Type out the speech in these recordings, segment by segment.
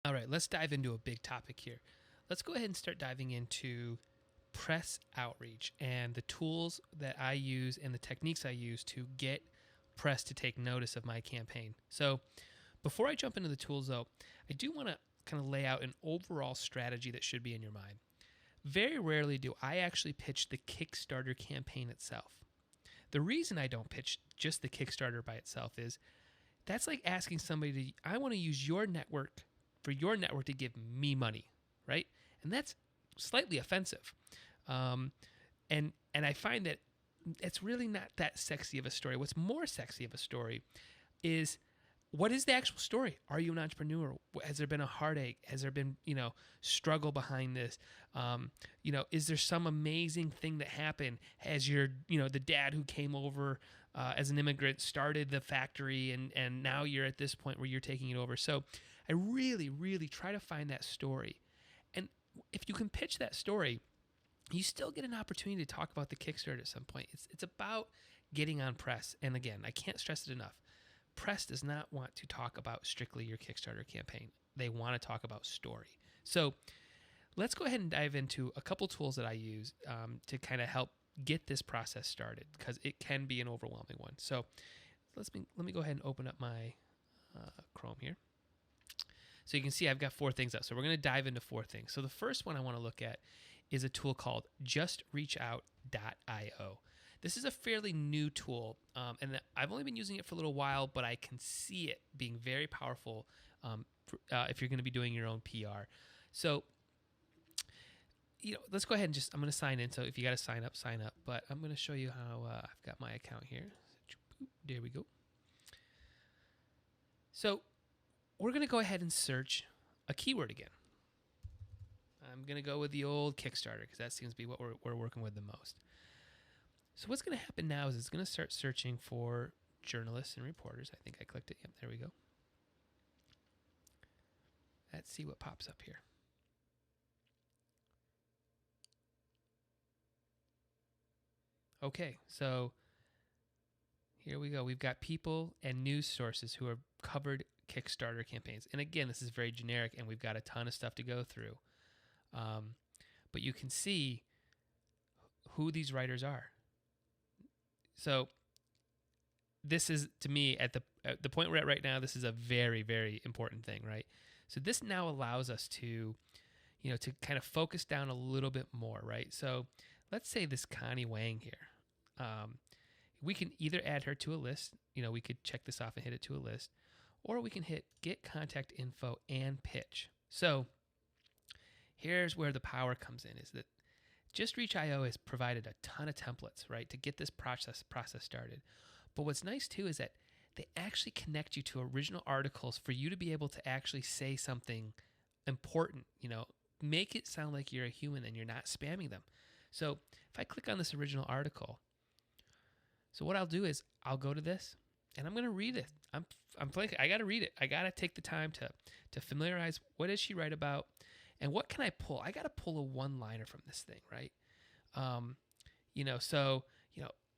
All right, let's dive into a big topic here. Let's go ahead and start diving into press outreach and the tools that I use and the techniques I use to get press to take notice of my campaign. So, before I jump into the tools though, I do want to kind of lay out an overall strategy that should be in your mind. Very rarely do I actually pitch the Kickstarter campaign itself. The reason I don't pitch just the Kickstarter by itself is that's like asking somebody to, I want to use your network for your network to give me money, right? And that's slightly offensive. And I find that it's really not that sexy of a story. What's more sexy of a story is, what is the actual story? Are you an entrepreneur? Has there been a heartache? Has there been, struggle behind this? Is there some amazing thing that happened? Has your, the dad who came over as an immigrant started the factory and now you're at this point where you're taking it over? So I really, really try to find that story. And if you can pitch that story, you still get an opportunity to talk about the Kickstarter at some point. It's about getting on press. And again, I can't stress it enough. Press does not want to talk about strictly your Kickstarter campaign. They want to talk about story. So let's go ahead and dive into a couple tools that I use to kind of help get this process started, because it can be an overwhelming one. So let me go ahead and open up my Chrome here. So you can see I've got 4 things up. So we're going to dive into 4 things. So the first one I want to look at is a tool called JustReachOut.io. This is a fairly new tool, and I've only been using it for a little while, but I can see it being very powerful if you're going to be doing your own PR. So, let's go ahead and I'm going to sign in. So if you got to sign up, sign up. But I'm going to show you how I've got my account here. There we go. So we're going to go ahead and search a keyword again. I'm going to go with the old Kickstarter because that seems to be what we're working with the most. So what's going to happen now is it's going to start searching for journalists and reporters. I think I clicked it. Yep, there we go. Let's see what pops up here. Okay, so here we go. We've got people and news sources who have covered Kickstarter campaigns. And again, this is very generic, and we've got a ton of stuff to go through. But you can see who these writers are. So this is, to me, at the point we're at right now, this is a very, very important thing, right? So this now allows us to, to kind of focus down a little bit more, right? So let's say this Connie Wang here. We can either add her to a list. We could check this off and hit it to a list, or we can hit get contact info and pitch. So here's where the power comes in, is that JustReach.io has provided a ton of templates, right, to get this process started. But what's nice too is that they actually connect you to original articles for you to be able to actually say something important, make it sound like you're a human and you're not spamming them. So if I click on this original article, so what I'll do is I'll go to this and I'm going to read it. I got to read it. I got to take the time to familiarize, what does she write about? And what can I pull? I got to pull a one-liner from this thing, right? I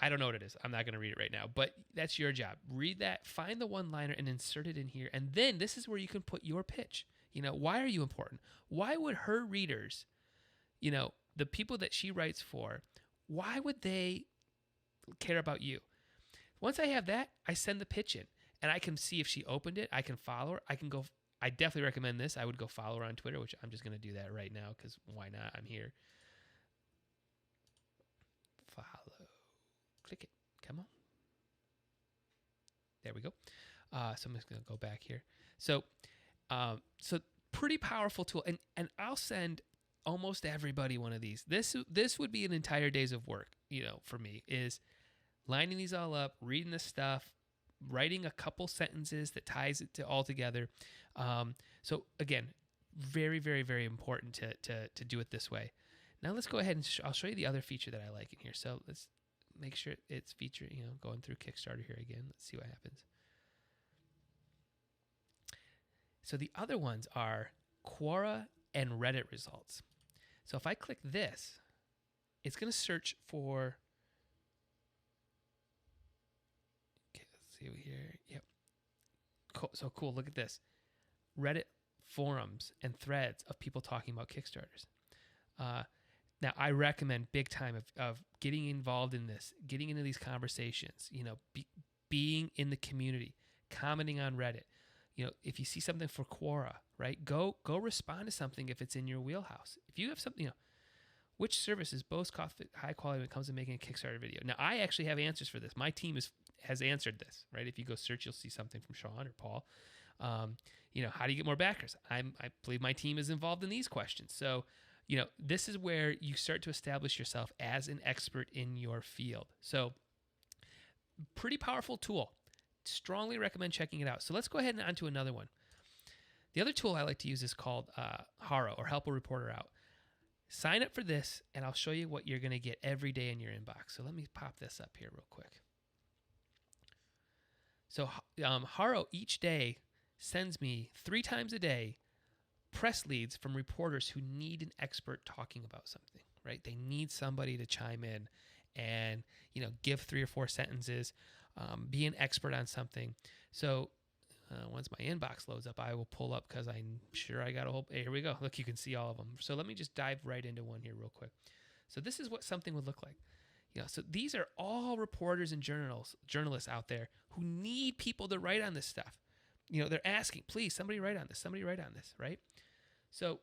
don't know what it is. I'm not going to read it right now, but that's your job. Read that, find the one-liner and insert it in here. And then this is where you can put your pitch. Why are you important? Why would her readers, the people that she writes for, why would they care about you? Once I have that, I send the pitch in and I can see if she opened it. I can follow her. I definitely recommend this. I would go follow her on Twitter, which I'm just going to do that right now because why not? I'm here. Follow. Click it. Come on. There we go. So I'm just going to go back here. So pretty powerful tool. And I'll send almost everybody one of these. This would be an entire days of work, for me, is lining these all up, reading this stuff, writing a couple sentences that ties it all together. So again, very, very, very important to do it this way. Now let's go ahead and I'll show you the other feature that I like in here. So let's make sure it's featuring, going through Kickstarter here again. Let's see what happens. So the other ones are Quora and Reddit results. So if I click this, it's going to search for, okay, let's see here. Yep. Cool. So cool. Look at this. Reddit forums and threads of people talking about Kickstarters. Now, I recommend big time of getting involved in this, getting into these conversations, being in the community, commenting on Reddit. If you see something for Quora, right, go respond to something if it's in your wheelhouse. If you have something, which service is most high quality when it comes to making a Kickstarter video? Now, I actually have answers for this. My team has answered this, right? If you go search, you'll see something from Sean or Paul. How do you get more backers? I believe my team is involved in these questions. So, this is where you start to establish yourself as an expert in your field. So, pretty powerful tool. Strongly recommend checking it out. So let's go ahead and on to another one. The other tool I like to use is called Haro, or Help a Reporter Out. Sign up for this, and I'll show you what you're going to get every day in your inbox. So let me pop this up here real quick. So Haro each day sends me 3 times a day press leads from reporters who need an expert talking about something, right? They need somebody to chime in and, give 3 or 4 sentences, be an expert on something. So once my inbox loads up, I will pull up because I'm sure I got a whole, here we go. Look, you can see all of them. So let me just dive right into one here real quick. So this is what something would look like. So these are all reporters and journalists out there who need people to write on this stuff. They're asking, please, somebody write on this, right? So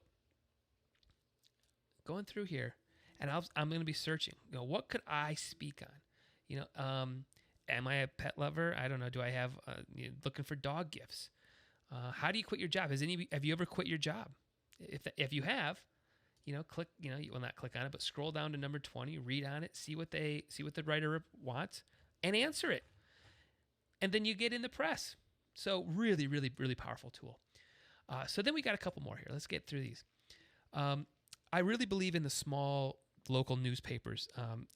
going through here, and I'm going to be searching, what could I speak on? Am I a pet lover? I don't know. Do I have, looking for dog gifts? How do you quit your job? Have you ever quit your job? If you have, click, you will not click on it, but scroll down to number 20, read on it, see what the writer wants, and answer it. And then you get in the press. So really, really, really powerful tool. So then we got a couple more here. Let's get through these. I really believe in the small local newspapers.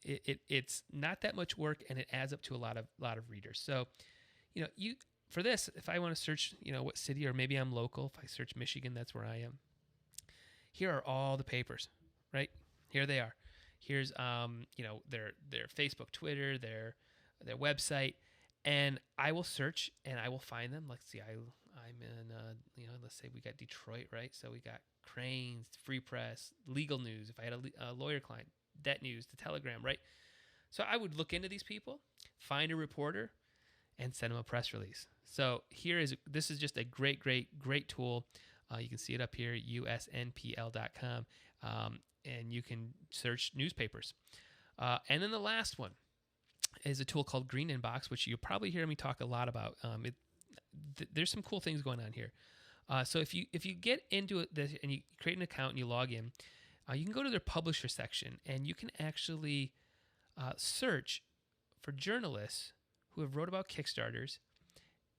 It's not that much work, and it adds up to a lot of readers. So, for this, if I want to search, what city, or maybe I'm local, if I search Michigan, that's where I am. Here are all the papers, right? Here they are. Here's their Facebook, Twitter, their website, and I will search and I will find them. Let's see, I'm in let's say we got Detroit, right? So we got Crain's, Free Press, Legal News. If I had a lawyer client, Debt News, The Telegram, right? So I would look into these people, find a reporter, and send them a press release. So this is just a great, great, great tool. You can see it up here, usnpl.com, and you can search newspapers. And then the last one is a tool called Green Inbox, which you'll probably hear me talk a lot about. There's some cool things going on here. So if you get into this and you create an account and you log in, you can go to their publisher section, and you can actually search for journalists who have wrote about Kickstarters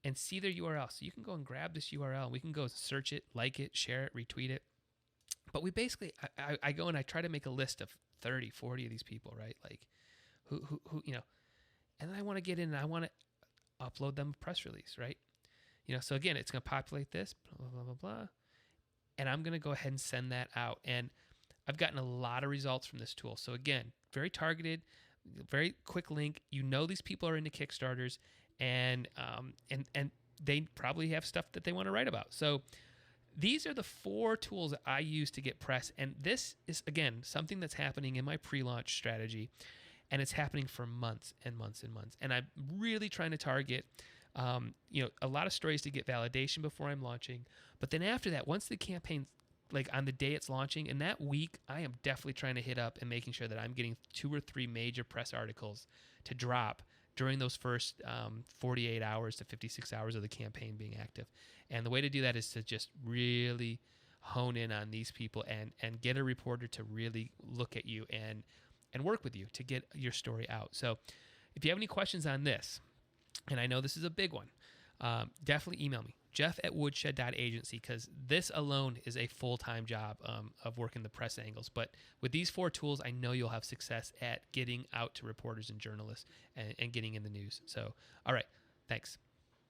and see their URL. So you can go and grab this URL, and we can go search it, like it, share it, retweet it. But we basically, I go and I try to make a list of 30, 40 of these people, right? Like who and then I want to get in and I want to upload them a press release, right? So again, it's going to populate this, blah, blah, blah, blah. And I'm going to go ahead and send that out. And I've gotten a lot of results from this tool. So again, very targeted, very quick link. These people are into Kickstarters, and they probably have stuff that they want to write about. So these are the 4 tools that I use to get press. And this is, again, something that's happening in my pre-launch strategy. And it's happening for months and months and months. And I'm really trying to target a lot of stories to get validation before I'm launching. But then after that, once the campaign's like on the day it's launching, in that week, I am definitely trying to hit up and making sure that I'm getting 2 or 3 major press articles to drop during those first 48 hours to 56 hours of the campaign being active. And the way to do that is to just really hone in on these people and get a reporter to really look at you and work with you to get your story out. So if you have any questions on this, and I know this is a big one, definitely email me, jeff@woodshed.agency, because this alone is a full-time job of working the press angles. But with these 4 tools, I know you'll have success at getting out to reporters and journalists and getting in the news. So, all right, thanks.